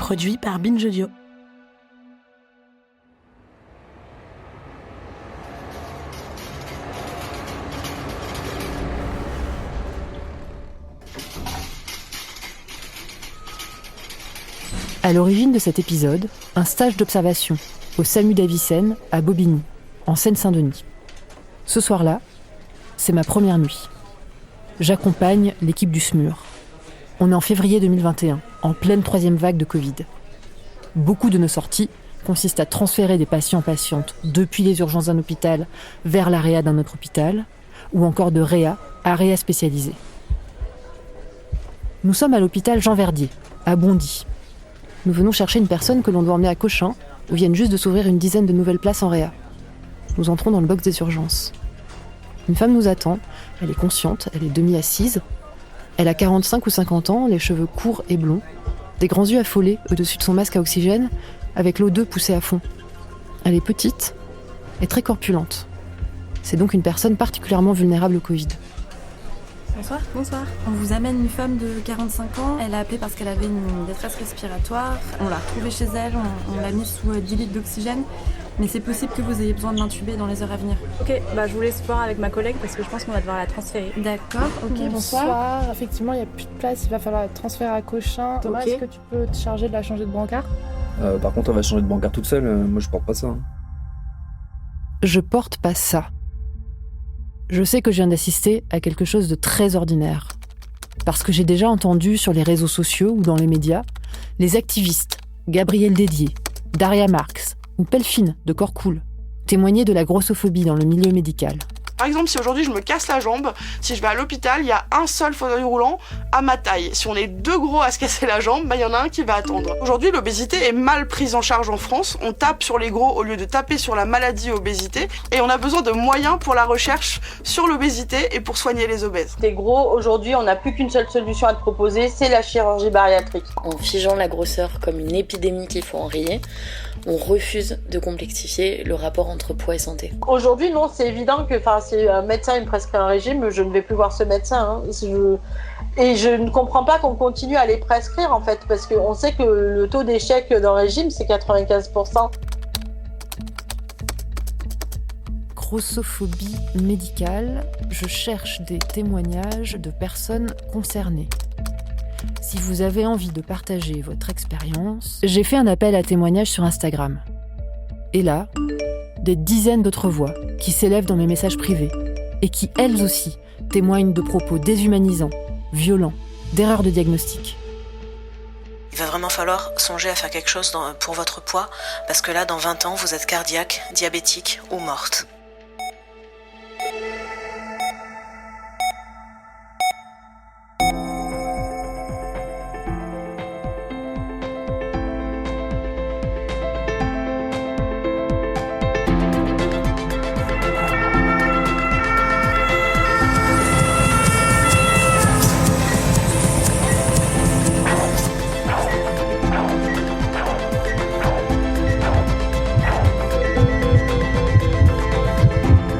produit par Binge Audio. À l'origine de cet épisode, un stage d'observation au SAMU d'Avicenne à Bobigny, en Seine-Saint-Denis. Ce soir-là, c'est ma première nuit. J'accompagne l'équipe du SMUR. On est en février 2021, en pleine 3e vague de Covid. Beaucoup de nos sorties consistent à transférer des patients-patientes depuis les urgences d'un hôpital vers la réa d'un autre hôpital, ou encore de réa à réa spécialisée. Nous sommes à l'hôpital Jean Verdier, à Bondy. Nous venons chercher une personne que l'on doit emmener à Cochin, où viennent juste de s'ouvrir une dizaine de nouvelles places en réa. Nous entrons dans le box des urgences. Une femme nous attend, elle est consciente, elle est demi-assise. Elle a 45 ou 50 ans, les cheveux courts et blonds, des grands yeux affolés au-dessus de son masque à oxygène, avec l'O2 poussée à fond. Elle est petite et très corpulente. C'est donc une personne particulièrement vulnérable au Covid. Bonsoir. Bonsoir. On vous amène une femme de 45 ans. Elle a appelé parce qu'elle avait une détresse respiratoire. On l'a retrouvée chez elle, on l'a mise sous 10 litres d'oxygène. Mais c'est possible que vous ayez besoin de l'intuber dans les heures à venir. Ok, je vous laisse voir avec ma collègue parce que je pense qu'on va devoir la transférer. D'accord, ok, bonsoir. Effectivement, il n'y a plus de place, il va falloir la transférer à Cochin. Thomas, Est-ce que tu peux te charger de la changer de brancard ? Par contre, elle va changer de brancard toute seule. Moi, je porte pas ça. Je porte pas ça. Je sais que je viens d'assister à quelque chose de très ordinaire. Parce que j'ai déjà entendu sur les réseaux sociaux ou dans les médias les activistes Gabriel Dédier, Daria Marx ou Pelfine de Corps Cool témoigner de la grossophobie dans le milieu médical. Par exemple, si aujourd'hui je me casse la jambe, si je vais à l'hôpital, il y a un seul fauteuil roulant à ma taille. Si on est deux gros à se casser la jambe, il y en a un qui va attendre. Aujourd'hui, l'obésité est mal prise en charge en France. On tape sur les gros au lieu de taper sur la maladie obésité. Et on a besoin de moyens pour la recherche sur l'obésité et pour soigner les obèses. T'es gros, aujourd'hui, on n'a plus qu'une seule solution à te proposer, c'est la chirurgie bariatrique. En figeant la grosseur comme une épidémie qu'il faut enrayer, on refuse de complexifier le rapport entre poids et santé. Aujourd'hui, non, c'est évident que si un médecin me prescrit un régime, je ne vais plus voir ce médecin. Et je ne comprends pas qu'on continue à les prescrire, en fait, parce qu'on sait que le taux d'échec d'un régime, c'est 95%. Grossophobie médicale, je cherche des témoignages de personnes concernées. Si vous avez envie de partager votre expérience, j'ai fait un appel à témoignages sur Instagram. Et là, des dizaines d'autres voix qui s'élèvent dans mes messages privés et qui, elles aussi, témoignent de propos déshumanisants, violents, d'erreurs de diagnostic. Il va vraiment falloir songer à faire quelque chose pour votre poids, parce que là, dans 20 ans, vous êtes cardiaque, diabétique ou morte.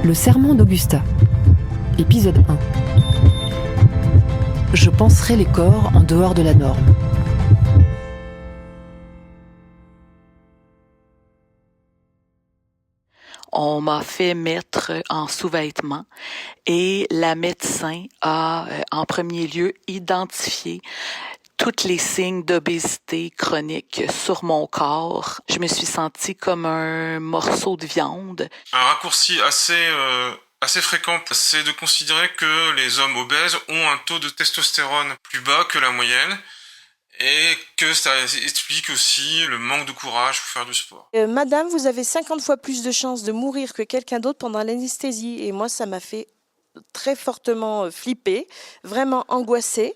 Le serment d'Augusta, épisode 1. Je penserai les corps en dehors de la norme. On m'a fait mettre en sous-vêtements et la médecin a, en premier lieu, identifié tous les signes d'obésité chronique sur mon corps. Je me suis sentie comme un morceau de viande. Un raccourci assez fréquent, c'est de considérer que les hommes obèses ont un taux de testostérone plus bas que la moyenne et que ça explique aussi le manque de courage pour faire du sport. Madame, vous avez 50 fois plus de chances de mourir que quelqu'un d'autre pendant l'anesthésie. Et moi, ça m'a fait très fortement flipper, vraiment angoissée.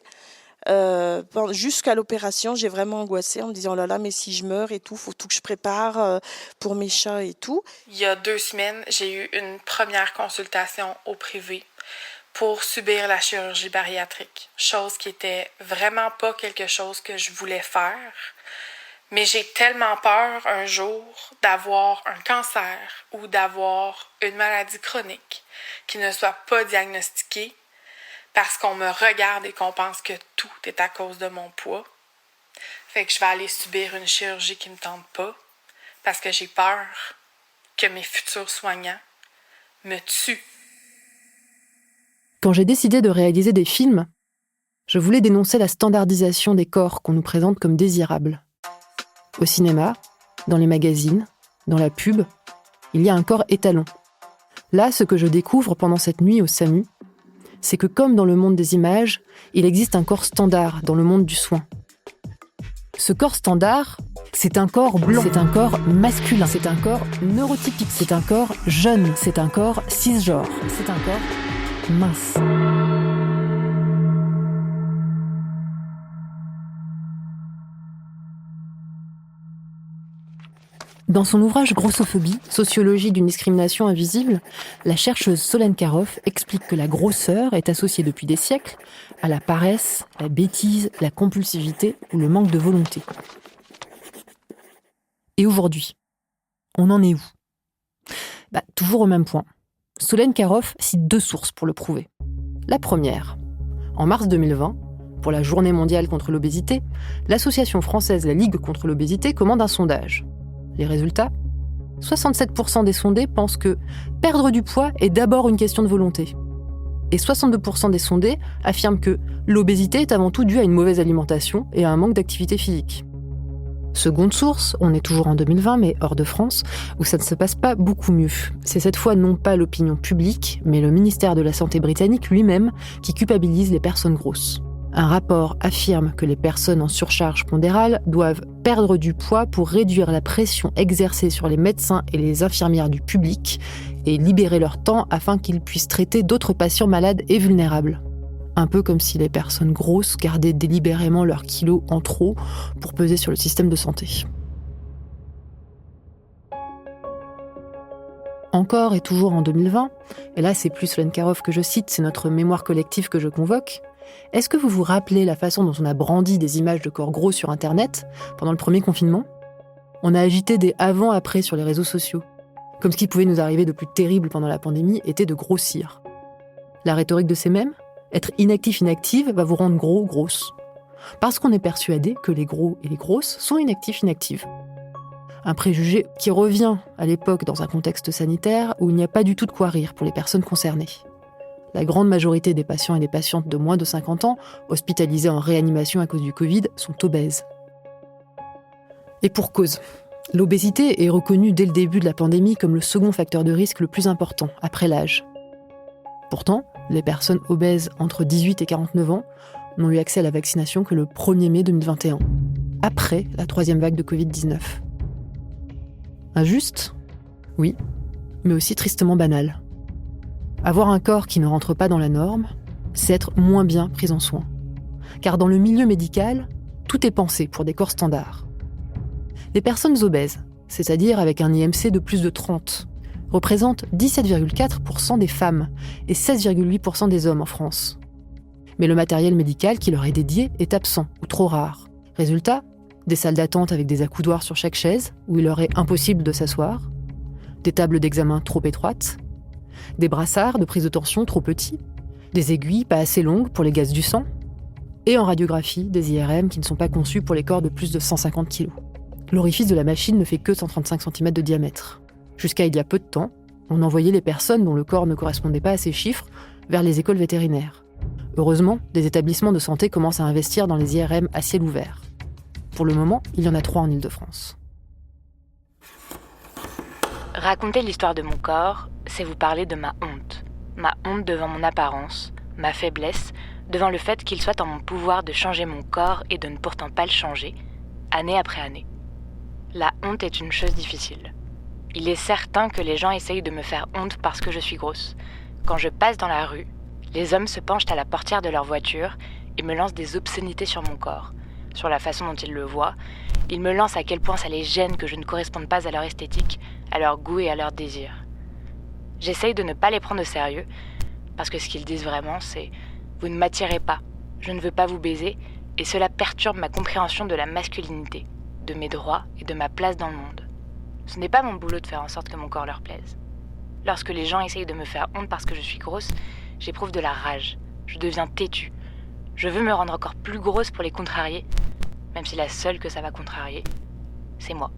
Jusqu'à l'opération, j'ai vraiment angoissé en me disant oh là là, mais si je meurs et tout, faut tout que je prépare pour mes chats et tout. Il y a 2 semaines, j'ai eu une première consultation au privé pour subir la chirurgie bariatrique, chose qui était vraiment pas quelque chose que je voulais faire. Mais j'ai tellement peur un jour d'avoir un cancer ou d'avoir une maladie chronique qui ne soit pas diagnostiquée parce qu'on me regarde et qu'on pense que tout est à cause de mon poids. Fait que je vais aller subir une chirurgie qui me tente pas parce que j'ai peur que mes futurs soignants me tuent. Quand j'ai décidé de réaliser des films, je voulais dénoncer la standardisation des corps qu'on nous présente comme désirables. Au cinéma, dans les magazines, dans la pub, il y a un corps étalon. Là, ce que je découvre pendant cette nuit au SAMU, c'est que comme dans le monde des images, il existe un corps standard dans le monde du soin. Ce corps standard, c'est un corps blanc, c'est un corps masculin, c'est un corps neurotypique, c'est un corps jeune, c'est un corps cisgenre, c'est un corps mince. Dans son ouvrage Grossophobie, sociologie d'une discrimination invisible, la chercheuse Solène Karoff explique que la grosseur est associée depuis des siècles à la paresse, la bêtise, la compulsivité ou le manque de volonté. Et aujourd'hui, on en est où ? Toujours au même point. Solène Karoff cite 2 sources pour le prouver. La première, en mars 2020, pour la Journée mondiale contre l'obésité, l'association française La Ligue contre l'obésité commande un sondage. Les résultats ? 67% des sondés pensent que perdre du poids est d'abord une question de volonté. Et 62% des sondés affirment que l'obésité est avant tout due à une mauvaise alimentation et à un manque d'activité physique. Seconde source, on est toujours en 2020 mais hors de France, où ça ne se passe pas beaucoup mieux. C'est cette fois non pas l'opinion publique, mais le ministère de la Santé britannique lui-même qui culpabilise les personnes grosses. Un rapport affirme que les personnes en surcharge pondérale doivent perdre du poids pour réduire la pression exercée sur les médecins et les infirmières du public et libérer leur temps afin qu'ils puissent traiter d'autres patients malades et vulnérables. Un peu comme si les personnes grosses gardaient délibérément leurs kilos en trop pour peser sur le système de santé. Encore et toujours en 2020, et là c'est plus Solène Karoff que je cite, c'est notre mémoire collective que je convoque, est-ce que vous vous rappelez la façon dont on a brandi des images de corps gros sur Internet pendant le premier confinement ? On a agité des avant-après sur les réseaux sociaux, comme ce qui pouvait nous arriver de plus terrible pendant la pandémie était de grossir. La rhétorique de ces mèmes ? Être inactif-inactive va vous rendre gros-grosse. Parce qu'on est persuadé que les gros et les grosses sont inactifs-inactives. Un préjugé qui revient à l'époque dans un contexte sanitaire où il n'y a pas du tout de quoi rire pour les personnes concernées. La grande majorité des patients et des patientes de moins de 50 ans, hospitalisés en réanimation à cause du Covid, sont obèses. Et pour cause. L'obésité est reconnue dès le début de la pandémie comme le second facteur de risque le plus important, après l'âge. Pourtant, les personnes obèses entre 18 et 49 ans n'ont eu accès à la vaccination que le 1er mai 2021, après la 3e vague de Covid-19. Injuste ? Oui, mais aussi tristement banal. Avoir un corps qui ne rentre pas dans la norme, c'est être moins bien pris en soin. Car dans le milieu médical, tout est pensé pour des corps standards. Les personnes obèses, c'est-à-dire avec un IMC de plus de 30, représentent 17,4% des femmes et 16,8% des hommes en France. Mais le matériel médical qui leur est dédié est absent ou trop rare. Résultat, des salles d'attente avec des accoudoirs sur chaque chaise où il leur est impossible de s'asseoir, des tables d'examen trop étroites, des brassards de prise de tension trop petits, des aiguilles pas assez longues pour les gaz du sang, et en radiographie, des IRM qui ne sont pas conçus pour les corps de plus de 150 kg. L'orifice de la machine ne fait que 135 cm de diamètre. Jusqu'à il y a peu de temps, on envoyait les personnes dont le corps ne correspondait pas à ces chiffres vers les écoles vétérinaires. Heureusement, des établissements de santé commencent à investir dans les IRM à ciel ouvert. Pour le moment, il y en a 3 en Île-de-France. Raconter l'histoire de mon corps, c'est vous parler de ma honte. Ma honte devant mon apparence, ma faiblesse, devant le fait qu'il soit en mon pouvoir de changer mon corps et de ne pourtant pas le changer, année après année. La honte est une chose difficile. Il est certain que les gens essayent de me faire honte parce que je suis grosse. Quand je passe dans la rue, les hommes se penchent à la portière de leur voiture et me lancent des obscénités sur mon corps, sur la façon dont ils le voient. Ils me lancent à quel point ça les gêne que je ne corresponde pas à leur esthétique, à leur goût et à leur désir. J'essaye de ne pas les prendre au sérieux, parce que ce qu'ils disent vraiment, c'est « Vous ne m'attirez pas, je ne veux pas vous baiser », et cela perturbe ma compréhension de la masculinité, de mes droits et de ma place dans le monde. Ce n'est pas mon boulot de faire en sorte que mon corps leur plaise. Lorsque les gens essayent de me faire honte parce que je suis grosse, j'éprouve de la rage. Je deviens têtue. Je veux me rendre encore plus grosse pour les contrarier. même si la seule que ça va contrarier, c'est moi.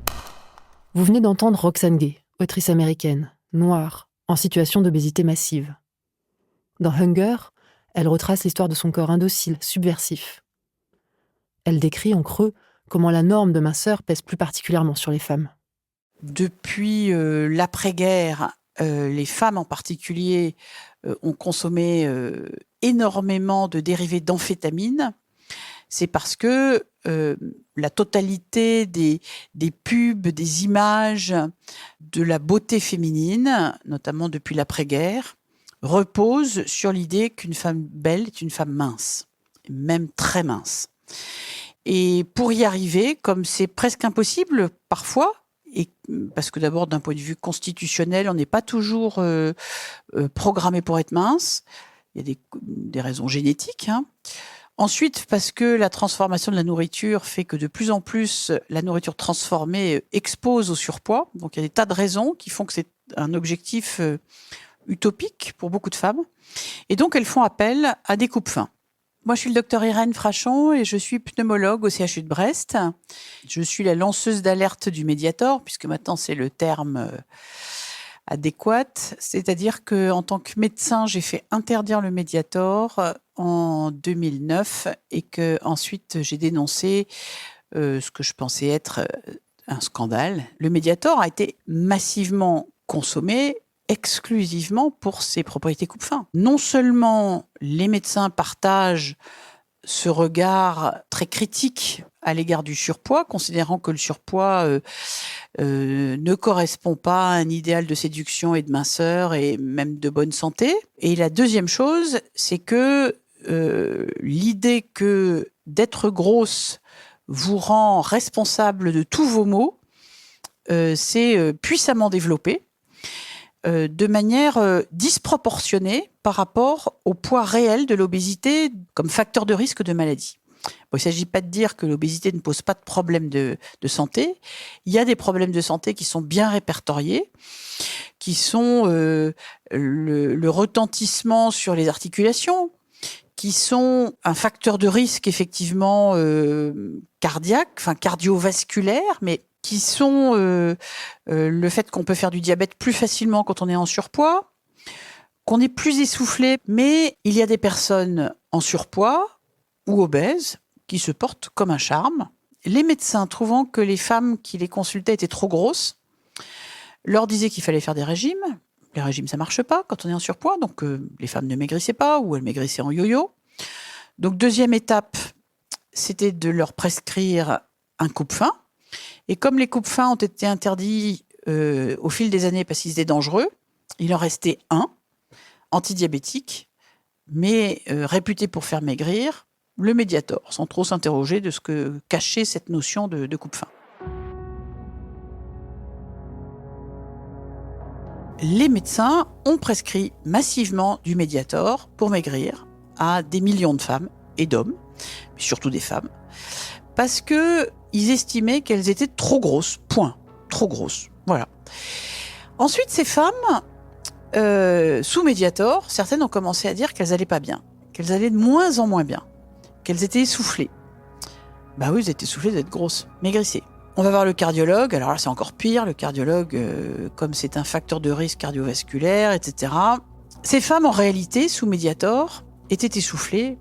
Vous venez d'entendre Roxane Gay, autrice américaine, noire, en situation d'obésité massive. Dans Hunger, elle retrace l'histoire de son corps indocile, subversif. Elle décrit en creux comment la norme de minceur pèse plus particulièrement sur les femmes. Depuis l'après-guerre, les femmes en particulier ont consommé énormément de dérivés d'amphétamine. C'est parce que la totalité des pubs, des images de la beauté féminine, notamment depuis l'après-guerre, repose sur l'idée qu'une femme belle est une femme mince, même très mince. Et pour y arriver, comme c'est presque impossible parfois, et parce que d'abord d'un point de vue constitutionnel, on n'est pas toujours programmé pour être mince, il y a des raisons génétiques, hein. Ensuite, parce que la transformation de la nourriture fait que de plus en plus, la nourriture transformée expose au surpoids. Donc, il y a des tas de raisons qui font que c'est un objectif utopique pour beaucoup de femmes. Et donc, elles font appel à des coupes-faim. Moi, je suis le docteur Irène Frachon et je suis pneumologue au CHU de Brest. Je suis la lanceuse d'alerte du Mediator, puisque maintenant, c'est le terme adéquate, c'est-à-dire qu'en tant que médecin, j'ai fait interdire le Mediator en 2009 et que ensuite j'ai dénoncé ce que je pensais être un scandale. Le Mediator a été massivement consommé exclusivement pour ses propriétés coupe-faim. Non seulement les médecins partagent ce regard très critique à l'égard du surpoids, considérant que le surpoids ne correspond pas à un idéal de séduction et de minceur et même de bonne santé. Et la deuxième chose, c'est que l'idée que d'être grosse vous rend responsable de tous vos maux s'est puissamment développée de manière disproportionnée par rapport au poids réel de l'obésité comme facteur de risque de maladie. Bon, il ne s'agit pas de dire que l'obésité ne pose pas de problème de santé. Il y a des problèmes de santé qui sont bien répertoriés, qui sont le retentissement sur les articulations, qui sont un facteur de risque effectivement cardiaque, enfin cardiovasculaire, mais qui sont le fait qu'on peut faire du diabète plus facilement quand on est en surpoids, qu'on est plus essoufflé, mais il y a des personnes en surpoids ou obèses qui se portent comme un charme. Les médecins, trouvant que les femmes qui les consultaient étaient trop grosses, leur disaient qu'il fallait faire des régimes. Les régimes, ça marche pas quand on est en surpoids, donc les femmes ne maigrissaient pas ou elles maigrissaient en yo-yo. Donc deuxième étape, c'était de leur prescrire un coupe-faim. Et comme les coupes-faim ont été interdits au fil des années parce qu'ils étaient dangereux, il en restait un, antidiabétique, mais réputé pour faire maigrir, le Mediator, sans trop s'interroger de ce que cachait cette notion de coupe-faim. Les médecins ont prescrit massivement du Mediator pour maigrir à des millions de femmes et d'hommes, mais surtout des femmes, parce qu'ils estimaient qu'elles étaient trop grosses, point, trop grosses, voilà. Ensuite, ces femmes, sous Mediator, certaines ont commencé à dire qu'elles allaient pas bien, qu'elles allaient de moins en moins bien, qu'elles étaient essoufflées. Bah oui, elles étaient essoufflées d'être grosses, maigrissez. On va voir le cardiologue, alors là c'est encore pire, le cardiologue, comme c'est un facteur de risque cardiovasculaire, etc. Ces femmes, en réalité, sous Mediator, étaient essoufflées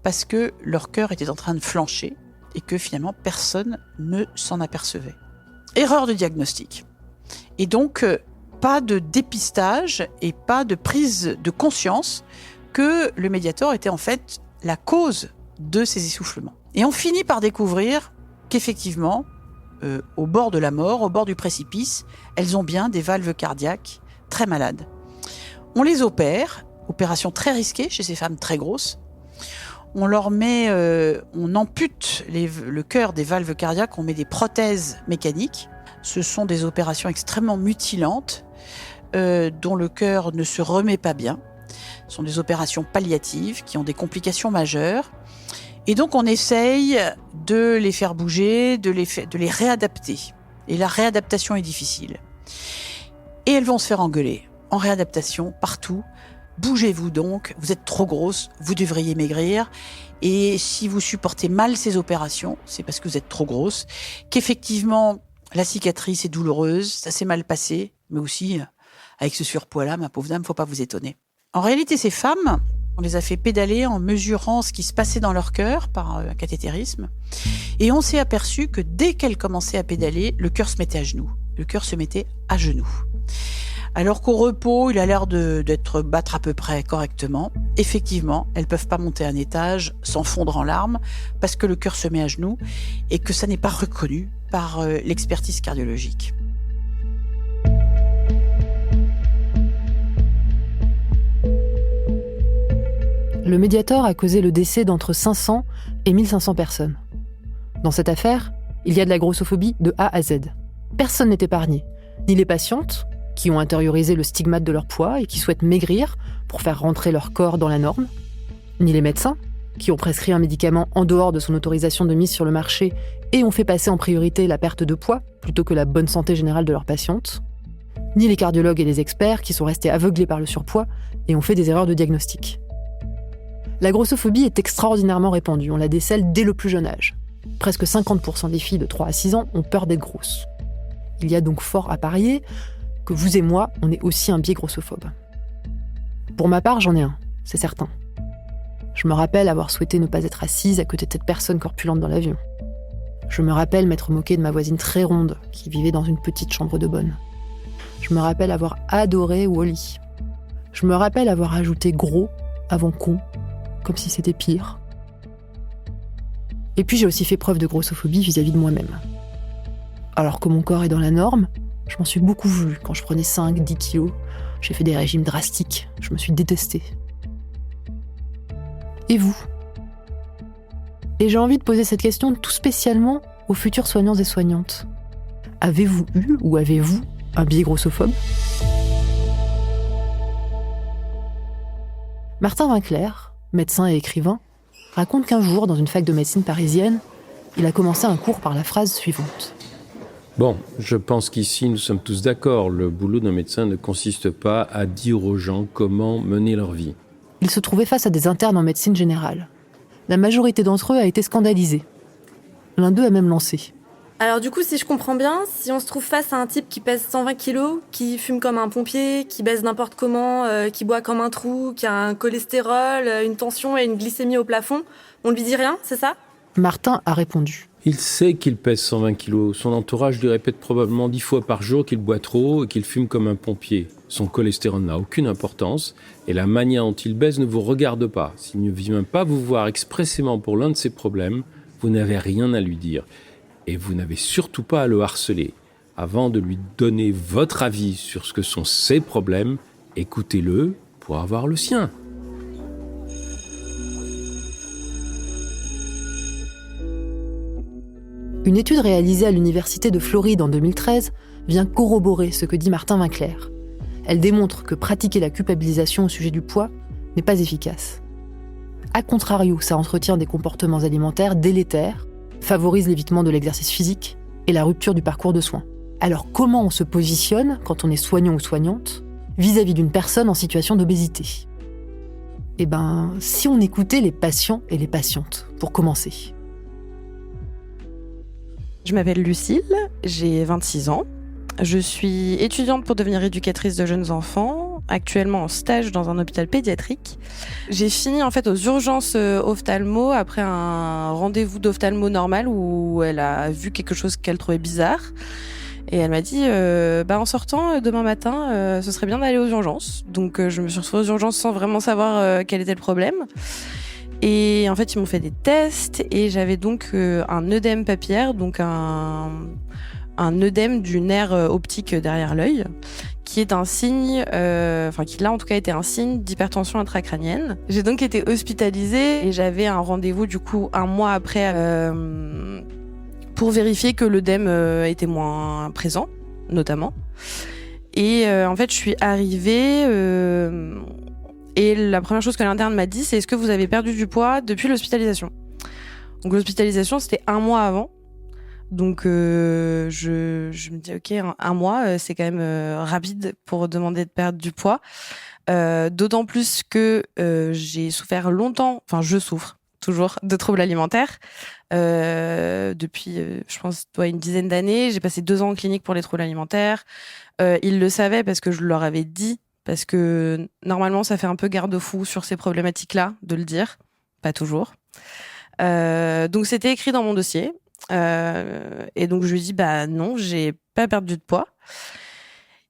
parce que leur cœur était en train de flancher et que finalement personne ne s'en apercevait. Erreur de diagnostic. Et donc, pas de dépistage et pas de prise de conscience que le Mediator était en fait la cause de ces essoufflements. Et on finit par découvrir qu'effectivement, au bord de la mort, au bord du précipice, elles ont bien des valves cardiaques très malades. On les opère, opération très risquée chez ces femmes très grosses. On leur met, on ampute le cœur des valves cardiaques, on met des prothèses mécaniques. Ce sont des opérations extrêmement mutilantes, dont le cœur ne se remet pas bien. Ce sont des opérations palliatives qui ont des complications majeures. Et donc on essaye de les faire bouger, de les réadapter. Et la réadaptation est difficile. Et elles vont se faire engueuler en réadaptation partout. Bougez-vous donc, vous êtes trop grosse, vous devriez maigrir. Et si vous supportez mal ces opérations, c'est parce que vous êtes trop grosse, qu'effectivement, la cicatrice est douloureuse, ça s'est mal passé, mais aussi, avec ce surpoids-là, ma pauvre dame, faut pas vous étonner. En réalité, ces femmes, on les a fait pédaler en mesurant ce qui se passait dans leur cœur par un cathétérisme. Et on s'est aperçu que dès qu'elles commençaient à pédaler, le cœur se mettait à genoux. Le cœur se mettait à genoux. Alors qu'au repos, il a l'air d'être battre à peu près correctement. Effectivement, elles peuvent pas monter un étage sans fondre en larmes parce que le cœur se met à genoux et que ça n'est pas reconnu par l'expertise cardiologique. Le Mediator a causé le décès d'entre 500 et 1500 personnes. Dans cette affaire, il y a de la grossophobie de A à Z. Personne n'est épargné, ni les patientes, qui ont intériorisé le stigmate de leur poids et qui souhaitent maigrir pour faire rentrer leur corps dans la norme, ni les médecins, qui ont prescrit un médicament en dehors de son autorisation de mise sur le marché et ont fait passer en priorité la perte de poids plutôt que la bonne santé générale de leurs patientes, ni les cardiologues et les experts qui sont restés aveuglés par le surpoids et ont fait des erreurs de diagnostic. La grossophobie est extraordinairement répandue, on la décèle dès le plus jeune âge. Presque 50% des filles de 3 à 6 ans ont peur d'être grosses. Il y a donc fort à parier que vous et moi, on est aussi un biais grossophobe. Pour ma part, j'en ai un, c'est certain. Je me rappelle avoir souhaité ne pas être assise à côté de cette personne corpulente dans l'avion. Je me rappelle m'être moquée de ma voisine très ronde qui vivait dans une petite chambre de bonne. Je me rappelle avoir adoré Wall-E. Je me rappelle avoir ajouté gros avant con, comme si c'était pire. Et puis j'ai aussi fait preuve de grossophobie vis-à-vis de moi-même. Alors que mon corps est dans la norme, je m'en suis beaucoup voulu quand je prenais 5-10 kilos. J'ai fait des régimes drastiques, je me suis détestée. Et vous ? Et j'ai envie de poser cette question tout spécialement aux futurs soignants et soignantes. Avez-vous eu ou avez-vous un biais grossophobe ? Martin Winkler, médecin et écrivain, raconte qu'un jour, dans une fac de médecine parisienne, il a commencé un cours par la phrase suivante. Bon, je pense qu'ici, nous sommes tous d'accord. Le boulot d'un médecin ne consiste pas à dire aux gens comment mener leur vie. Il se trouvait face à des internes en médecine générale. La majorité d'entre eux a été scandalisée. L'un d'eux a même lancé. Alors du coup, si je comprends bien, si on se trouve face à un type qui pèse 120 kilos, qui fume comme un pompier, qui baise n'importe comment, qui boit comme un trou, qui a un cholestérol, une tension et une glycémie au plafond, on lui dit rien, c'est ça ? Martin a répondu. Il sait qu'il pèse 120 kilos. Son entourage lui répète probablement 10 fois par jour qu'il boit trop et qu'il fume comme un pompier. Son cholestérol n'a aucune importance et la manière dont il baise ne vous regarde pas. S'il ne vient pas vous voir expressément pour l'un de ses problèmes, vous n'avez rien à lui dire. Et vous n'avez surtout pas à le harceler. Avant de lui donner votre avis sur ce que sont ses problèmes, écoutez-le pour avoir le sien. Une étude réalisée à l'Université de Floride en 2013 vient corroborer ce que dit Martin Winkler. Elle démontre que pratiquer la culpabilisation au sujet du poids n'est pas efficace. A contrario, ça entretient des comportements alimentaires délétères, favorise l'évitement de l'exercice physique et la rupture du parcours de soins. Alors comment on se positionne, quand on est soignant ou soignante, vis-à-vis d'une personne en situation d'obésité ? Eh bien, si on écoutait les patients et les patientes, pour commencer. Je m'appelle Lucille, j'ai 26 ans. Je suis étudiante pour devenir éducatrice de jeunes enfants, actuellement en stage dans un hôpital pédiatrique. J'ai fini en fait aux urgences ophtalmo après un rendez-vous d'ophtalmo normal où elle a vu quelque chose qu'elle trouvait bizarre. Et elle m'a dit, en sortant demain matin, ce serait bien d'aller aux urgences. Donc je me suis retrouvée aux urgences sans vraiment savoir quel était le problème. Et en fait, ils m'ont fait des tests et j'avais donc un œdème papillaire, donc un œdème du nerf optique derrière l'œil, qui est un signe, qui là en tout cas était un signe d'hypertension intracrânienne. J'ai donc été hospitalisée et j'avais un rendez-vous du coup un mois après pour vérifier que l'œdème était moins présent, notamment. Et en fait, je suis arrivée... Et la première chose que l'interne m'a dit, c'est: est-ce que vous avez perdu du poids depuis l'hospitalisation ? Donc l'hospitalisation, c'était 1 mois avant. Donc je me dis, ok, un mois, c'est quand même rapide pour demander de perdre du poids. D'autant plus que j'ai souffert longtemps, je souffre, toujours, de troubles alimentaires. Depuis, je pense, une dizaine d'années. J'ai passé 2 ans en clinique pour les troubles alimentaires. Ils le savaient parce que je leur avais dit, parce que normalement, ça fait un peu garde-fou sur ces problématiques-là, de le dire. Pas toujours. Donc, c'était écrit dans mon dossier. Et donc, je lui dis, non, j'ai pas perdu de poids.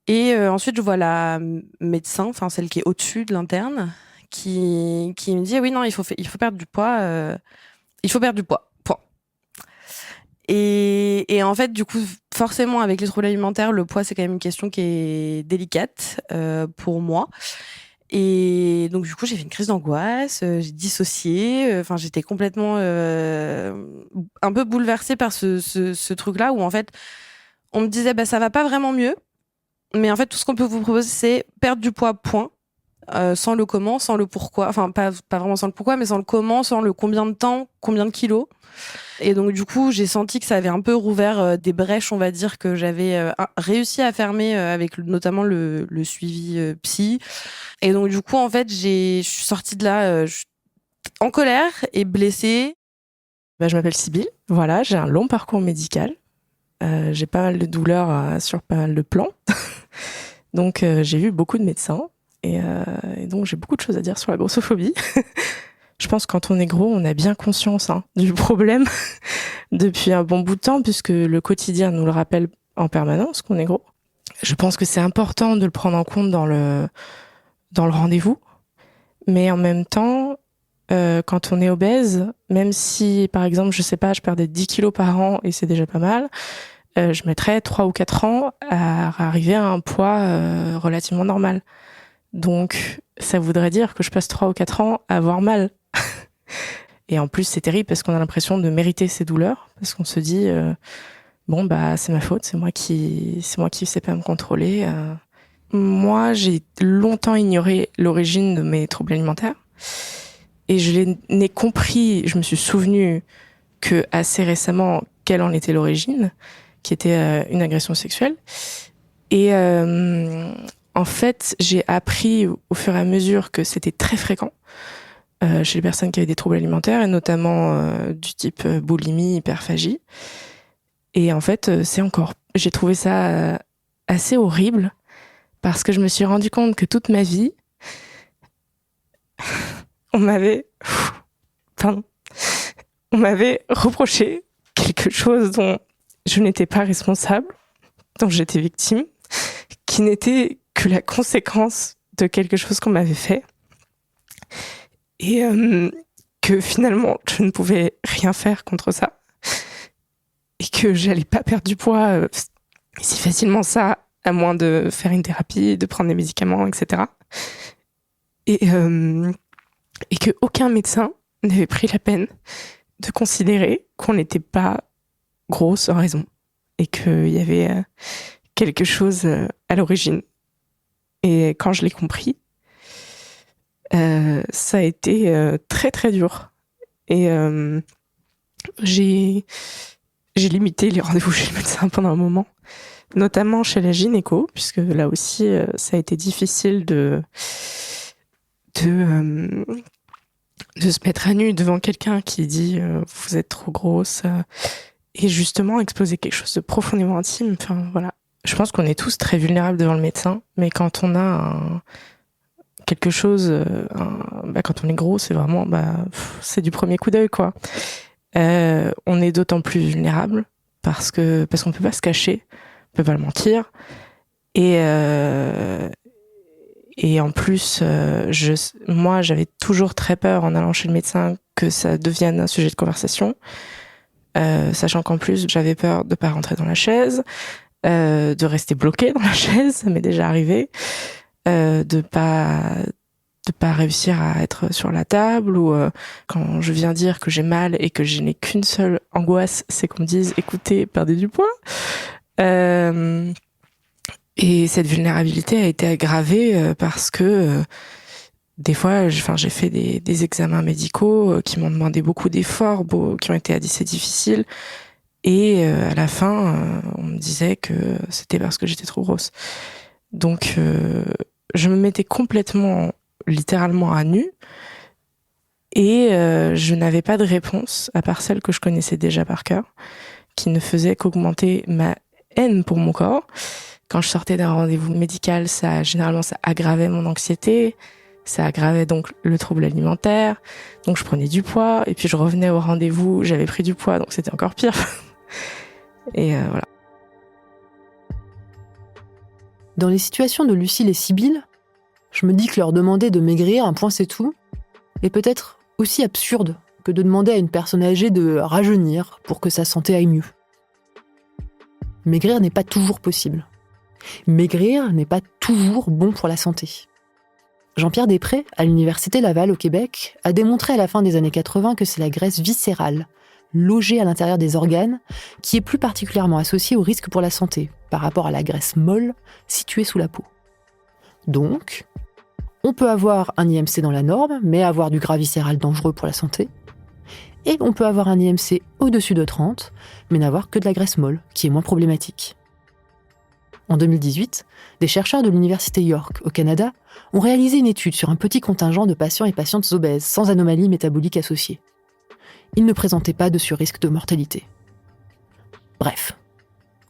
Et ensuite, je vois la médecin, enfin celle qui est au-dessus de l'interne, qui me dit oui, non, il faut perdre du poids. Il faut perdre du poids. Point. Et en fait, du coup, forcément, avec les troubles alimentaires, le poids, c'est quand même une question qui est délicate pour moi. Et donc, du coup, j'ai fait une crise d'angoisse, j'ai dissocié. Enfin, j'étais complètement un peu bouleversée par ce truc-là où, en fait, on me disait ça va pas vraiment mieux. Mais en fait, tout ce qu'on peut vous proposer, c'est perdre du poids, point. Sans le comment, sans le pourquoi. Enfin, pas vraiment sans le pourquoi, mais sans le comment, sans le combien de temps, combien de kilos. Et donc, du coup, j'ai senti que ça avait un peu rouvert des brèches, on va dire, que j'avais réussi à fermer avec notamment le suivi psy. Et donc, du coup, en fait, je suis sortie de là en colère et blessée. Je m'appelle Sybille. Voilà, j'ai un long parcours médical. J'ai pas mal de douleurs sur pas mal de plans. Donc, j'ai vu beaucoup de médecins. Et donc, j'ai beaucoup de choses à dire sur la grossophobie. Je pense que quand on est gros, on a bien conscience du problème depuis un bon bout de temps, puisque le quotidien nous le rappelle en permanence qu'on est gros. Je pense que c'est important de le prendre en compte dans le rendez-vous. Mais en même temps, quand on est obèse, même si, par exemple, je sais pas, je perdais 10 kilos par an et c'est déjà pas mal, je mettrais 3 ou 4 ans à arriver à un poids relativement normal. Donc, ça voudrait dire que je passe 3 ou 4 ans à avoir mal. Et en plus, c'est terrible parce qu'on a l'impression de mériter ces douleurs, parce qu'on se dit, c'est ma faute, c'est moi qui sais pas me contrôler. Moi, j'ai longtemps ignoré l'origine de mes troubles alimentaires. Et je n'ai compris, je me suis souvenue que assez récemment, quelle en était l'origine, qui était une agression sexuelle. Et en fait, j'ai appris au fur et à mesure que c'était très fréquent chez les personnes qui avaient des troubles alimentaires, et notamment du type boulimie, hyperphagie. Et en fait, j'ai trouvé ça assez horrible, parce que je me suis rendu compte que toute ma vie, on m'avait reproché quelque chose dont je n'étais pas responsable, dont j'étais victime, qui n'était que la conséquence de quelque chose qu'on m'avait fait, et que finalement je ne pouvais rien faire contre ça, et que j'allais pas perdre du poids si facilement ça, à moins de faire une thérapie, de prendre des médicaments, etc. Et que aucun médecin n'avait pris la peine de considérer qu'on n'était pas gros sans raison, et qu'il y avait quelque chose à l'origine. Et quand je l'ai compris, ça a été très très dur. Et j'ai limité les rendez-vous chez le médecin pendant un moment, notamment chez la gynéco, puisque là aussi ça a été difficile de se mettre à nu devant quelqu'un qui dit vous êtes trop grosse, et justement exposer quelque chose de profondément intime. Enfin voilà, je pense qu'on est tous très vulnérables devant le médecin, mais quand on a quelque chose, quand on est gros, c'est vraiment c'est du premier coup d'œil, quoi. On est d'autant plus vulnérable parce qu'on peut pas se cacher, on peut pas le mentir, et en plus, moi, j'avais toujours très peur en allant chez le médecin que ça devienne un sujet de conversation, sachant qu'en plus, j'avais peur de pas rentrer dans la chaise, de rester bloquée dans la chaise, ça m'est déjà arrivé, de pas réussir à être sur la table, ou quand je viens dire que j'ai mal et que je n'ai qu'une seule angoisse, c'est qu'on me dise écoutez, perdez du poids. Et cette vulnérabilité a été aggravée parce que des fois, j'ai fait des examens médicaux qui m'ont demandé beaucoup d'efforts, qui ont été assez difficiles. Et à la fin, on me disait que c'était parce que j'étais trop grosse. Donc, je me mettais complètement, littéralement à nu. Et je n'avais pas de réponse, à part celle que je connaissais déjà par cœur, qui ne faisait qu'augmenter ma haine pour mon corps. Quand je sortais d'un rendez-vous médical, généralement, ça aggravait mon anxiété, ça aggravait donc le trouble alimentaire, donc je prenais du poids, et puis je revenais au rendez-vous, j'avais pris du poids, donc c'était encore pire. Et voilà. Dans les situations de Lucille et Sybille, je me dis que leur demander de maigrir, un point c'est tout, est peut-être aussi absurde que de demander à une personne âgée de rajeunir pour que sa santé aille mieux. Maigrir n'est pas toujours possible. Maigrir n'est pas toujours bon pour la santé. Jean-Pierre Després, à l'Université Laval au Québec, a démontré à la fin des années 80 que c'est la graisse viscérale, logée à l'intérieur des organes, qui est plus particulièrement associée au risque pour la santé, par rapport à la graisse molle située sous la peau. Donc, on peut avoir un IMC dans la norme, mais avoir du gras viscéral dangereux pour la santé. Et on peut avoir un IMC au-dessus de 30, mais n'avoir que de la graisse molle, qui est moins problématique. En 2018, des chercheurs de l'Université York, au Canada, ont réalisé une étude sur un petit contingent de patients et patientes obèses, sans anomalies métaboliques associées. Ils ne présentaient pas de surrisque de mortalité. Bref,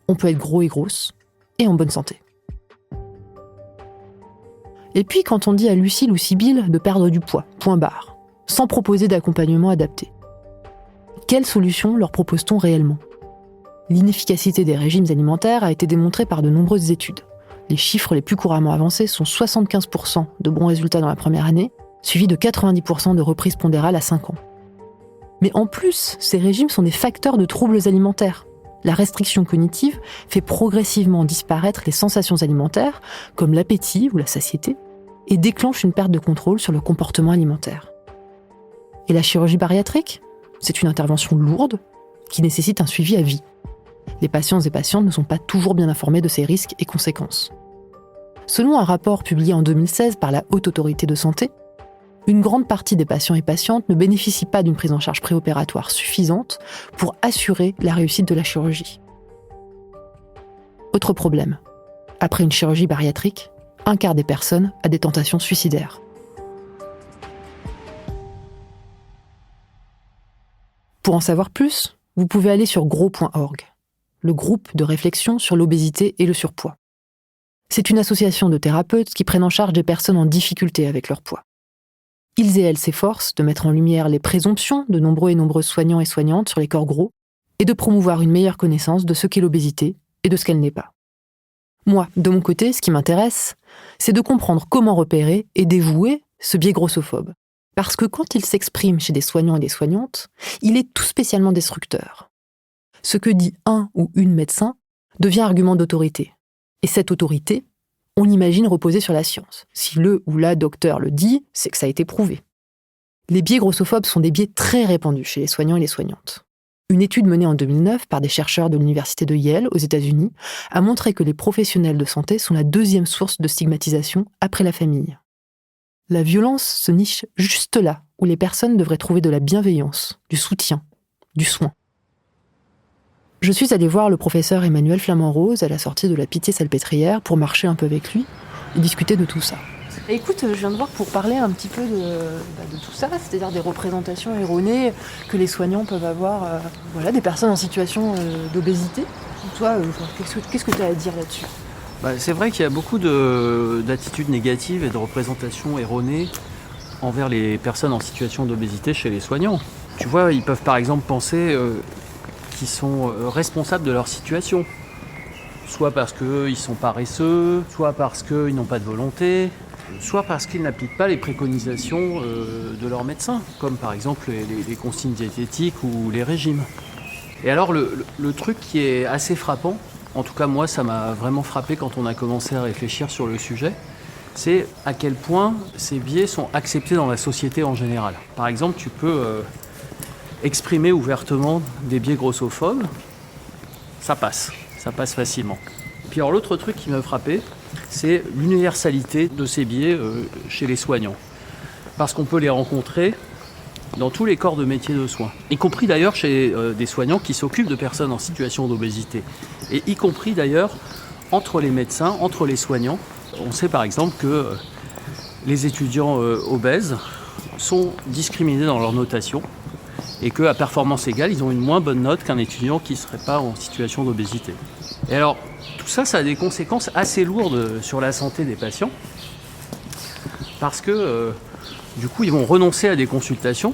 on peut être gros et grosse, et en bonne santé. Et puis quand on dit à Lucille ou Sybille de perdre du poids, point barre, sans proposer d'accompagnement adapté, quelle solution leur propose-t-on réellement ? L'inefficacité des régimes alimentaires a été démontrée par de nombreuses études. Les chiffres les plus couramment avancés sont 75% de bons résultats dans la première année, suivis de 90% de reprise pondérale à 5 ans. Mais en plus, ces régimes sont des facteurs de troubles alimentaires. La restriction cognitive fait progressivement disparaître les sensations alimentaires, comme l'appétit ou la satiété, et déclenche une perte de contrôle sur le comportement alimentaire. Et la chirurgie bariatrique ? C'est une intervention lourde qui nécessite un suivi à vie. Les patients et patientes ne sont pas toujours bien informés de ces risques et conséquences. Selon un rapport publié en 2016 par la Haute Autorité de Santé, une grande partie des patients et patientes ne bénéficient pas d'une prise en charge préopératoire suffisante pour assurer la réussite de la chirurgie. Autre problème. Après une chirurgie bariatrique, un quart des personnes a des tentations suicidaires. Pour en savoir plus, vous pouvez aller sur gros.org, le groupe de réflexion sur l'obésité et le surpoids. C'est une association de thérapeutes qui prennent en charge des personnes en difficulté avec leur poids. Ils et elles s'efforcent de mettre en lumière les présomptions de nombreux et nombreuses soignants et soignantes sur les corps gros et de promouvoir une meilleure connaissance de ce qu'est l'obésité et de ce qu'elle n'est pas. Moi, de mon côté, ce qui m'intéresse, c'est de comprendre comment repérer et déjouer ce biais grossophobe. Parce que quand il s'exprime chez des soignants et des soignantes, il est tout spécialement destructeur. Ce que dit un ou une médecin devient argument d'autorité. Et cette autorité, on l'imagine reposer sur la science. Si le ou la docteur le dit, c'est que ça a été prouvé. Les biais grossophobes sont des biais très répandus chez les soignants et les soignantes. Une étude menée en 2009 par des chercheurs de l'université de Yale aux États-Unis a montré que les professionnels de santé sont la deuxième source de stigmatisation après la famille. La violence se niche juste là où les personnes devraient trouver de la bienveillance, du soutien, du soin. Je suis allée voir le professeur Emmanuel Flamand-Rose à la sortie de la Pitié-Salpêtrière pour marcher un peu avec lui et discuter de tout ça. Écoute, je viens de voir pour parler un petit peu de tout ça, c'est-à-dire des représentations erronées que les soignants peuvent avoir, des personnes en situation d'obésité. Toi, qu'est-ce que tu as à dire là-dessus ? C'est vrai qu'il y a beaucoup d'attitudes négatives et de représentations erronées envers les personnes en situation d'obésité chez les soignants. Tu vois, ils peuvent par exemple penser qu'ils sont responsables de leur situation. Soit parce qu'ils sont paresseux, soit parce qu'ils n'ont pas de volonté, soit parce qu'ils n'appliquent pas les préconisations de leur médecin, comme par exemple les consignes diététiques ou les régimes. Et alors le truc qui est assez frappant, en tout cas moi ça m'a vraiment frappé quand on a commencé à réfléchir sur le sujet, c'est à quel point ces biais sont acceptés dans la société en général. Par exemple, tu peux exprimer ouvertement des biais grossophobes, ça passe facilement. Puis alors l'autre truc qui m'a frappé, c'est l'universalité de ces biais chez les soignants. Parce qu'on peut les rencontrer dans tous les corps de métiers de soins, y compris d'ailleurs chez des soignants qui s'occupent de personnes en situation d'obésité, et y compris d'ailleurs entre les médecins, entre les soignants. On sait par exemple que les étudiants obèses sont discriminés dans leur notation et qu'à performance égale, ils ont une moins bonne note qu'un étudiant qui ne serait pas en situation d'obésité. Et alors, tout ça, ça a des conséquences assez lourdes sur la santé des patients parce que, du coup, ils vont renoncer à des consultations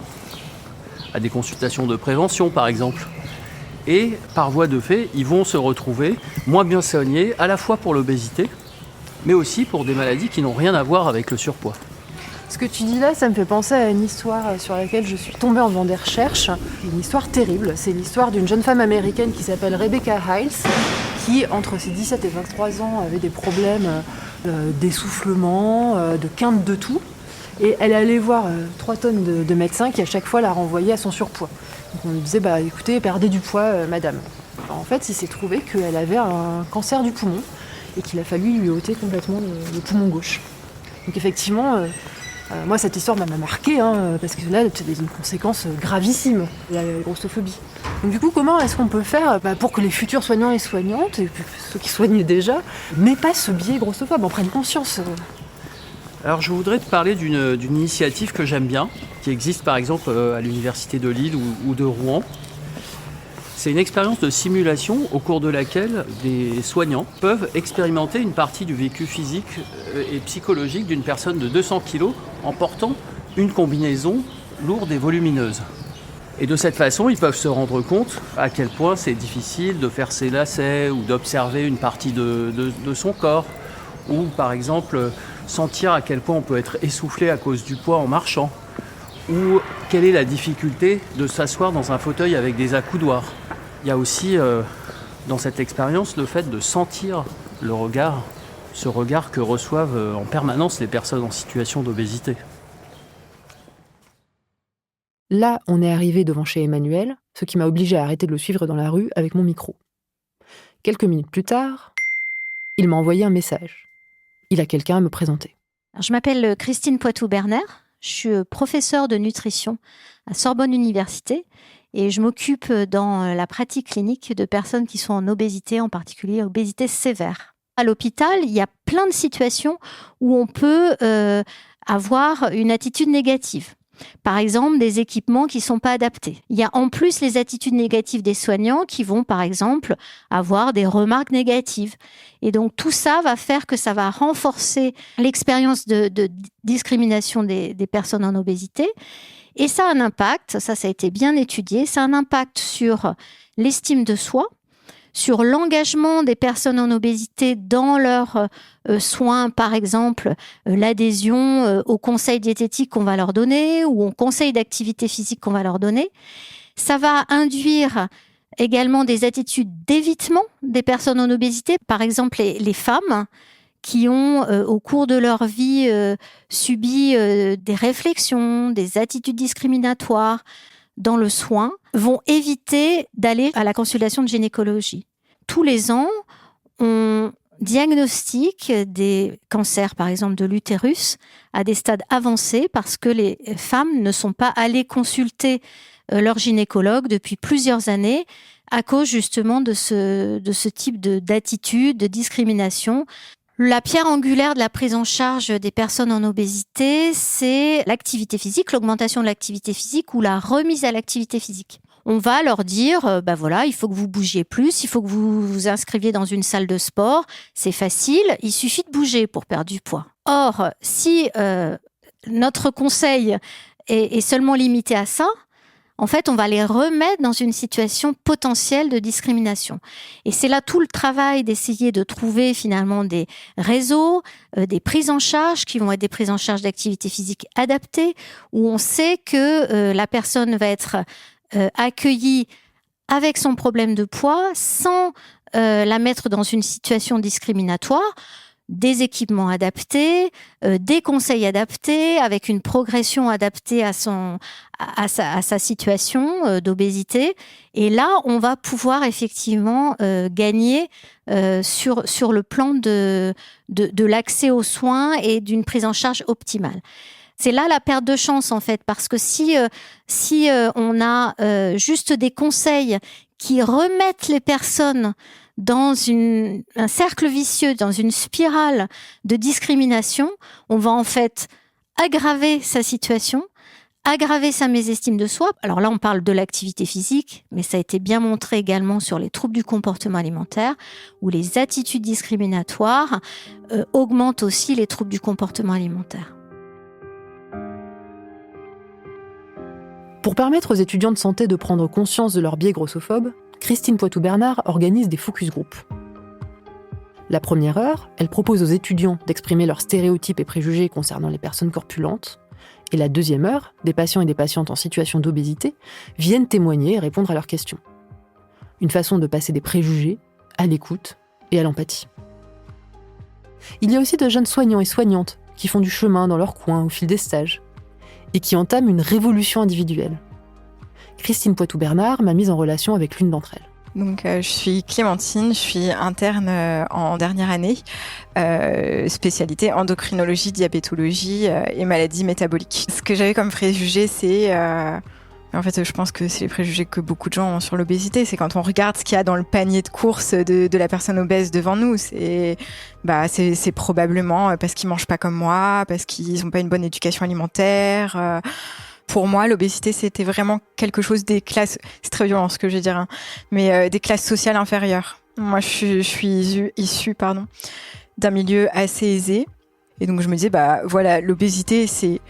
de prévention, par exemple. Et par voie de fait, ils vont se retrouver moins bien soignés, à la fois pour l'obésité, mais aussi pour des maladies qui n'ont rien à voir avec le surpoids. Ce que tu dis là, ça me fait penser à une histoire sur laquelle je suis tombée en faisant des recherches. Une histoire terrible. C'est l'histoire d'une jeune femme américaine qui s'appelle Rebecca Hiles, qui, entre ses 17 et 23 ans, avait des problèmes d'essoufflement, de quinte de toux. Et elle est allée voir 3 tonnes de médecins qui, à chaque fois, la renvoyaient à son surpoids. Donc on lui disait, écoutez, perdez du poids, madame. En fait, il s'est trouvé qu'elle avait un cancer du poumon et qu'il a fallu lui ôter complètement le poumon gauche. Donc effectivement, moi, cette histoire m'a marquée, parce que là, c'est une conséquence gravissime, la grossophobie. Donc du coup, comment est-ce qu'on peut faire pour que les futurs soignants et soignantes, et ceux qui soignent déjà, n'aient pas ce biais grossophobe, en prennent conscience Alors je voudrais te parler d'une initiative que j'aime bien, qui existe par exemple à l'université de Lille ou de Rouen. C'est une expérience de simulation au cours de laquelle des soignants peuvent expérimenter une partie du vécu physique et psychologique d'une personne de 200 kg en portant une combinaison lourde et volumineuse. Et de cette façon, ils peuvent se rendre compte à quel point c'est difficile de faire ses lacets ou d'observer une partie de son corps, ou par exemple sentir à quel point on peut être essoufflé à cause du poids en marchant, ou quelle est la difficulté de s'asseoir dans un fauteuil avec des accoudoirs. Il y a aussi dans cette expérience le fait de sentir le regard, ce regard que reçoivent en permanence les personnes en situation d'obésité. Là, on est arrivé devant chez Emmanuel, ce qui m'a obligé à arrêter de le suivre dans la rue avec mon micro. Quelques minutes plus tard, il m'a envoyé un message. Il a quelqu'un à me présenter. Je m'appelle Christine Poitou-Berner, je suis professeure de nutrition à Sorbonne Université et je m'occupe dans la pratique clinique de personnes qui sont en obésité, en particulier obésité sévère. À l'hôpital, il y a plein de situations où on peut avoir une attitude négative. Par exemple, des équipements qui ne sont pas adaptés. Il y a en plus les attitudes négatives des soignants qui vont, par exemple, avoir des remarques négatives. Et donc, tout ça va faire que ça va renforcer l'expérience de discrimination des personnes en obésité. Et ça a un impact, ça a été bien étudié, ça a un impact sur l'estime de soi, sur l'engagement des personnes en obésité dans leurs soins, par exemple l'adhésion au conseil diététique qu'on va leur donner ou au conseil d'activité physique qu'on va leur donner. Ça va induire également des attitudes d'évitement des personnes en obésité, par exemple les femmes qui ont au cours de leur vie subi des réflexions, des attitudes discriminatoires dans le soin, vont éviter d'aller à la consultation de gynécologie. Tous les ans, on diagnostique des cancers, par exemple de l'utérus, à des stades avancés parce que les femmes ne sont pas allées consulter leur gynécologue depuis plusieurs années à cause justement de ce type d'attitude, de discrimination. La pierre angulaire de la prise en charge des personnes en obésité, c'est l'activité physique, l'augmentation de l'activité physique ou la remise à l'activité physique. On va leur dire, il faut que vous bougiez plus, il faut que vous vous inscriviez dans une salle de sport. C'est facile, il suffit de bouger pour perdre du poids. Or, si notre conseil est seulement limité à ça, en fait, on va les remettre dans une situation potentielle de discrimination. Et c'est là tout le travail d'essayer de trouver finalement des réseaux, des prises en charge qui vont être des prises en charge d'activité physique adaptées, où on sait que la personne va être accueillie avec son problème de poids sans la mettre dans une situation discriminatoire, des équipements adaptés, des conseils adaptés, avec une progression adaptée à sa situation d'obésité. Et là, on va pouvoir effectivement gagner sur le plan de l'accès aux soins et d'une prise en charge optimale. C'est là la perte de chance, en fait, parce que si on a juste des conseils qui remettent les personnes dans un cercle vicieux, dans une spirale de discrimination, on va en fait aggraver sa situation aggraver sa mésestime de soi. Alors là, on parle de l'activité physique, mais ça a été bien montré également sur les troubles du comportement alimentaire, où les attitudes discriminatoires augmentent aussi les troubles du comportement alimentaire. Pour permettre aux étudiants de santé de prendre conscience de leurs biais grossophobes, Christine Poitou-Bernard organise des focus group. La première heure, elle propose aux étudiants d'exprimer leurs stéréotypes et préjugés concernant les personnes corpulentes. Et la deuxième heure, des patients et des patientes en situation d'obésité viennent témoigner et répondre à leurs questions. Une façon de passer des préjugés à l'écoute et à l'empathie. Il y a aussi de jeunes soignants et soignantes qui font du chemin dans leur coin au fil des stages et qui entament une révolution individuelle. Christine Poitou-Bernard m'a mise en relation avec l'une d'entre elles. Donc, je suis Clémentine, je suis interne en dernière année, spécialité endocrinologie, diabétologie et maladies métaboliques. Ce que j'avais comme préjugé, c'est... en fait, je pense que c'est les préjugés que beaucoup de gens ont sur l'obésité. C'est quand on regarde ce qu'il y a dans le panier de courses de la personne obèse devant nous. C'est probablement parce qu'ils mangent pas comme moi, parce qu'ils n'ont pas une bonne éducation alimentaire... Pour moi, l'obésité, c'était vraiment quelque chose des classes... C'est très violent ce que je vais dire, hein, mais des classes sociales inférieures. Moi, je suis issue d'un milieu assez aisé. Et donc, je me disais, voilà, l'obésité, c'est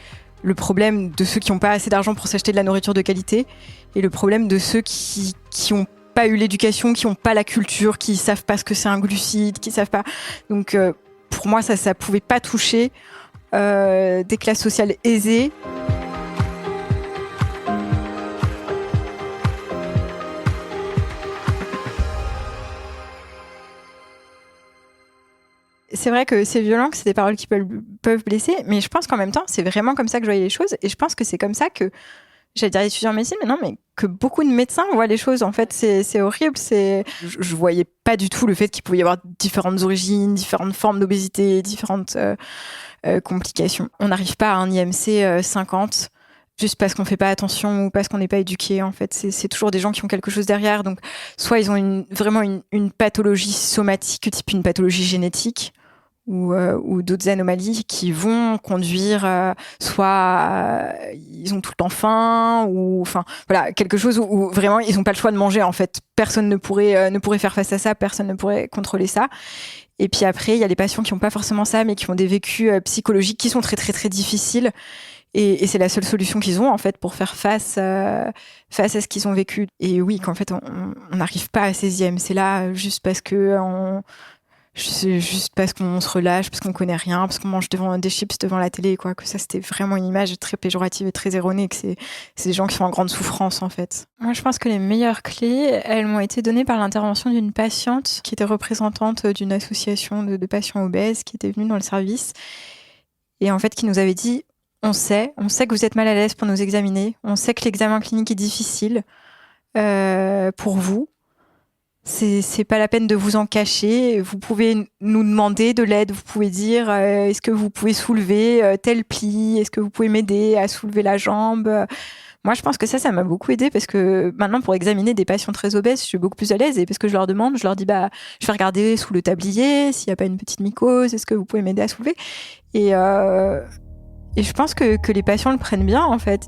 le problème de ceux qui n'ont pas assez d'argent pour s'acheter de la nourriture de qualité et le problème de ceux qui n'ont pas eu l'éducation, qui n'ont pas la culture, qui ne savent pas ce que c'est un glucide, qui ne savent pas... Donc, pour moi, ça ne pouvait pas toucher des classes sociales aisées. C'est vrai que c'est violent, que c'est des paroles qui peuvent blesser, mais je pense qu'en même temps, c'est vraiment comme ça que je voyais les choses. Et je pense que c'est comme ça que, j'allais dire étudiant en médecine, mais que beaucoup de médecins voient les choses. En fait, c'est horrible. Je voyais pas du tout le fait qu'il pouvait y avoir différentes origines, différentes formes d'obésité, différentes complications. On n'arrive pas à un IMC 50 juste parce qu'on fait pas attention ou parce qu'on n'est pas éduqué. En fait, c'est toujours des gens qui ont quelque chose derrière. Donc, soit ils ont vraiment une pathologie somatique, type une pathologie génétique, ou d'autres anomalies qui vont conduire soit ils ont tout le temps faim, ou voilà, quelque chose où vraiment ils n'ont pas le choix de manger. En fait, personne ne pourrait faire face à ça, personne ne pourrait contrôler ça. Et puis après, il y a les patients qui n'ont pas forcément ça, mais qui ont des vécus psychologiques qui sont très très très difficiles. Et c'est la seule solution qu'ils ont en fait pour faire face à ce qu'ils ont vécu. Et oui, qu'en fait on n'arrive pas à ces IMC-là juste parce qu'on se relâche, parce qu'on connaît rien, parce qu'on mange des chips devant la télé, quoi. Que ça, c'était vraiment une image très péjorative et très erronée, que c'est des gens qui sont en grande souffrance, en fait. Moi, je pense que les meilleures clés, elles m'ont été données par l'intervention d'une patiente qui était représentante d'une association de patients obèses, qui était venue dans le service, et en fait, qui nous avait dit: on sait que vous êtes mal à l'aise pour nous examiner, on sait que l'examen clinique est difficile pour vous. C'est pas la peine de vous en cacher. Vous pouvez nous demander de l'aide. Vous pouvez dire est-ce que vous pouvez soulever tel pli? Est-ce que vous pouvez m'aider à soulever la jambe? Moi, je pense que ça m'a beaucoup aidé parce que maintenant, pour examiner des patients très obèses, je suis beaucoup plus à l'aise. Et parce que je leur dis je vais regarder sous le tablier s'il n'y a pas une petite mycose. Est-ce que vous pouvez m'aider à soulever? Et je pense que les patients le prennent bien, en fait.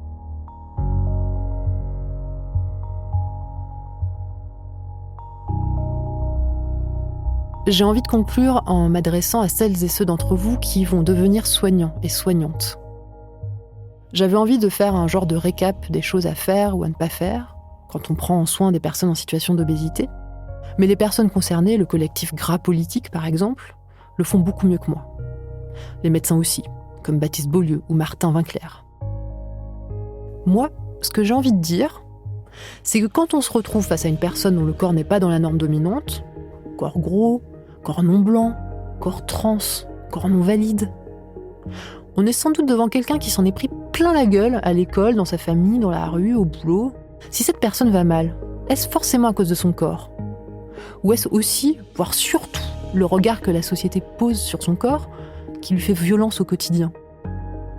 J'ai envie de conclure en m'adressant à celles et ceux d'entre vous qui vont devenir soignants et soignantes. J'avais envie de faire un genre de récap des choses à faire ou à ne pas faire quand on prend en soin des personnes en situation d'obésité. Mais les personnes concernées, le collectif Gras Politique par exemple, le font beaucoup mieux que moi. Les médecins aussi, comme Baptiste Beaulieu ou Martin Vinclair. Moi, ce que j'ai envie de dire, c'est que quand on se retrouve face à une personne dont le corps n'est pas dans la norme dominante, corps gros, corps non blanc, corps trans, corps non valide, on est sans doute devant quelqu'un qui s'en est pris plein la gueule à l'école, dans sa famille, dans la rue, au boulot. Si cette personne va mal, est-ce forcément à cause de son corps? Ou est-ce aussi, voire surtout, le regard que la société pose sur son corps qui lui fait violence au quotidien?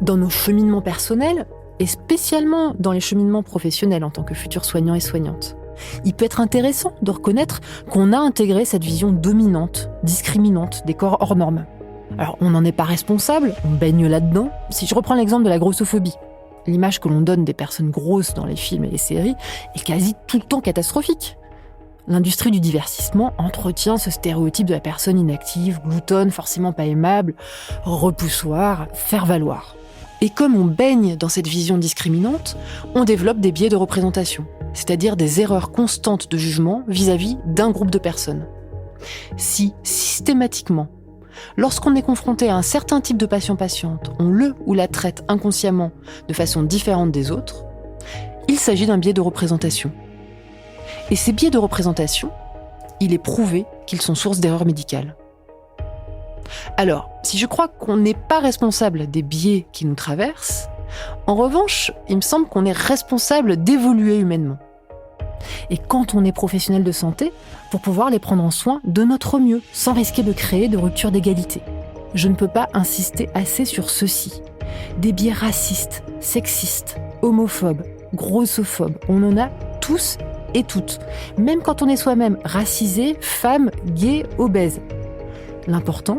Dans nos cheminements personnels, et spécialement dans les cheminements professionnels en tant que futurs soignants et soignantes, il peut être intéressant de reconnaître qu'on a intégré cette vision dominante, discriminante des corps hors normes. Alors, on n'en est pas responsable, on baigne là-dedans. Si je reprends l'exemple de la grossophobie, l'image que l'on donne des personnes grosses dans les films et les séries est quasi tout le temps catastrophique. L'industrie du divertissement entretient ce stéréotype de la personne inactive, gloutonne, forcément pas aimable, repoussoir, faire-valoir. Et comme on baigne dans cette vision discriminante, on développe des biais de représentation, c'est-à-dire des erreurs constantes de jugement vis-à-vis d'un groupe de personnes. Si, systématiquement, lorsqu'on est confronté à un certain type de patient-patiente, on le ou la traite inconsciemment de façon différente des autres, il s'agit d'un biais de représentation. Et ces biais de représentation, il est prouvé qu'ils sont source d'erreurs médicales. Alors, si je crois qu'on n'est pas responsable des biais qui nous traversent, en revanche, il me semble qu'on est responsable d'évoluer humainement. Et quand on est professionnel de santé, pour pouvoir les prendre en soin de notre mieux, sans risquer de créer de rupture d'égalité. Je ne peux pas insister assez sur ceci. Des biais racistes, sexistes, homophobes, grossophobes, on en a tous et toutes, même quand on est soi-même racisé, femme, gay, obèse. L'important,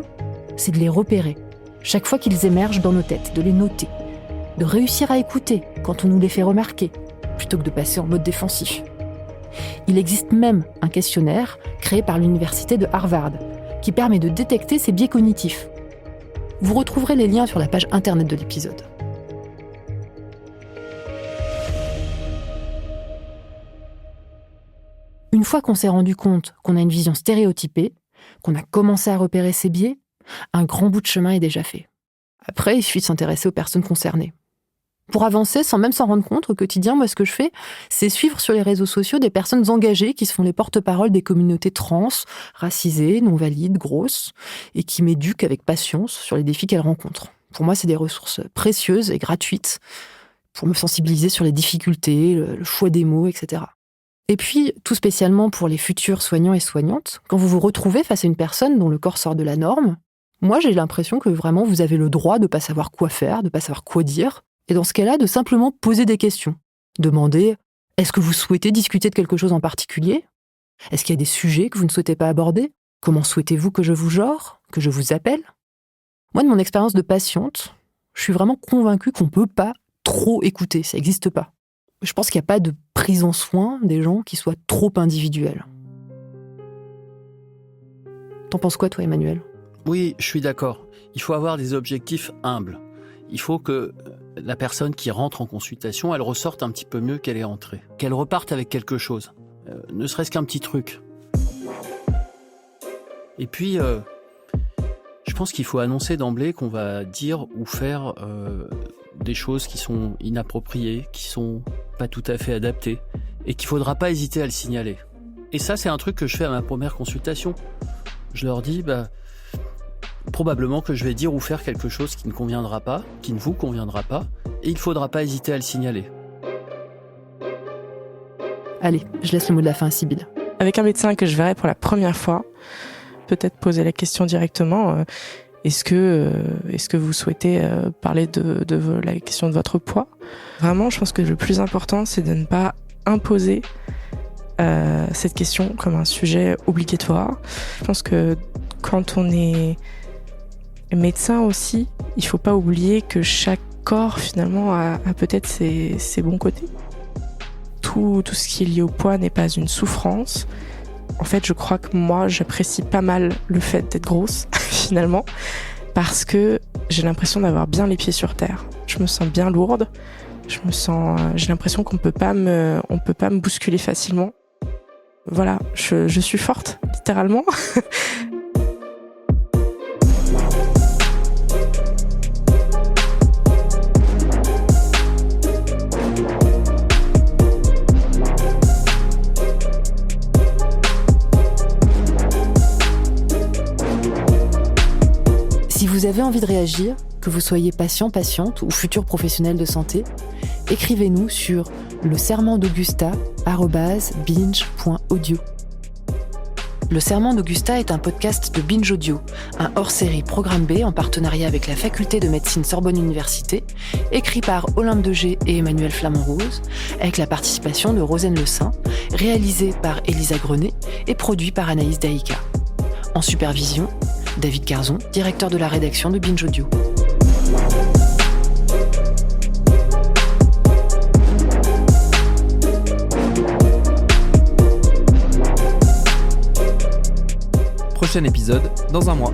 c'est de les repérer, chaque fois qu'ils émergent dans nos têtes, de les noter, de réussir à écouter quand on nous les fait remarquer, plutôt que de passer en mode défensif. Il existe même un questionnaire créé par l'université de Harvard, qui permet de détecter ces biais cognitifs. Vous retrouverez les liens sur la page internet de l'épisode. Une fois qu'on s'est rendu compte qu'on a une vision stéréotypée, qu'on a commencé à repérer ces biais, un grand bout de chemin est déjà fait. Après, il suffit de s'intéresser aux personnes concernées. Pour avancer, sans même s'en rendre compte, au quotidien, moi, ce que je fais, c'est suivre sur les réseaux sociaux des personnes engagées qui se font les porte-paroles des communautés trans, racisées, non-valides, grosses, et qui m'éduquent avec patience sur les défis qu'elles rencontrent. Pour moi, c'est des ressources précieuses et gratuites pour me sensibiliser sur les difficultés, le choix des mots, etc. Et puis, tout spécialement pour les futurs soignants et soignantes, quand vous vous retrouvez face à une personne dont le corps sort de la norme, moi, j'ai l'impression que vraiment vous avez le droit de ne pas savoir quoi faire, de ne pas savoir quoi dire, et dans ce cas-là, de simplement poser des questions. Demander, est-ce que vous souhaitez discuter de quelque chose en particulier ? Est-ce qu'il y a des sujets que vous ne souhaitez pas aborder ? Comment souhaitez-vous que je vous genre ? Que je vous appelle ? Moi, de mon expérience de patiente, je suis vraiment convaincue qu'on ne peut pas trop écouter, ça n'existe pas. Je pense qu'il n'y a pas de prise en soin des gens qui soit trop individuelle. T'en penses quoi, toi, Emmanuel ? Oui, je suis d'accord. Il faut avoir des objectifs humbles. Il faut que la personne qui rentre en consultation, elle ressorte un petit peu mieux qu'elle est entrée. Qu'elle reparte avec quelque chose. Ne serait-ce qu'un petit truc. Et puis, je pense qu'il faut annoncer d'emblée qu'on va dire ou faire des choses qui sont inappropriées, qui sont pas tout à fait adaptées, et qu'il faudra pas hésiter à le signaler. Et ça, c'est un truc que je fais à ma première consultation. Je leur dis, probablement que je vais dire ou faire quelque chose qui ne conviendra pas, qui ne vous conviendra pas, et il ne faudra pas hésiter à le signaler. Allez, je laisse le mot de la fin à Sybille. Avec un médecin que je verrai pour la première fois, peut-être poser la question directement, est-ce que vous souhaitez parler de la question de votre poids ? Vraiment, je pense que le plus important, c'est de ne pas imposer cette question comme un sujet obligatoire. Je pense que quand on est médecin aussi, il ne faut pas oublier que chaque corps finalement a peut-être ses bons côtés. Tout ce qui est lié au poids n'est pas une souffrance. En fait, je crois que moi, j'apprécie pas mal le fait d'être grosse, finalement, parce que j'ai l'impression d'avoir bien les pieds sur terre. Je me sens bien lourde. J'ai l'impression qu'on peut pas me bousculer facilement. Voilà, je suis forte, littéralement. Si vous avez envie de réagir, que vous soyez patient, patiente ou futur professionnel de santé, écrivez-nous sur leserment-d'Augusta@binge.audio. Le Serment d'Augusta est un podcast de Binge Audio, un hors-série Programme B en partenariat avec la faculté de médecine Sorbonne Université, écrit par Olympe Degé et Emmanuel Flamand-Rose, avec la participation de Rosane Le Saint, réalisé par Elisa Grenet et produit par Anaïs Daïka. En supervision, David Carzon, directeur de la rédaction de Binge Audio. prochain épisode dans un mois.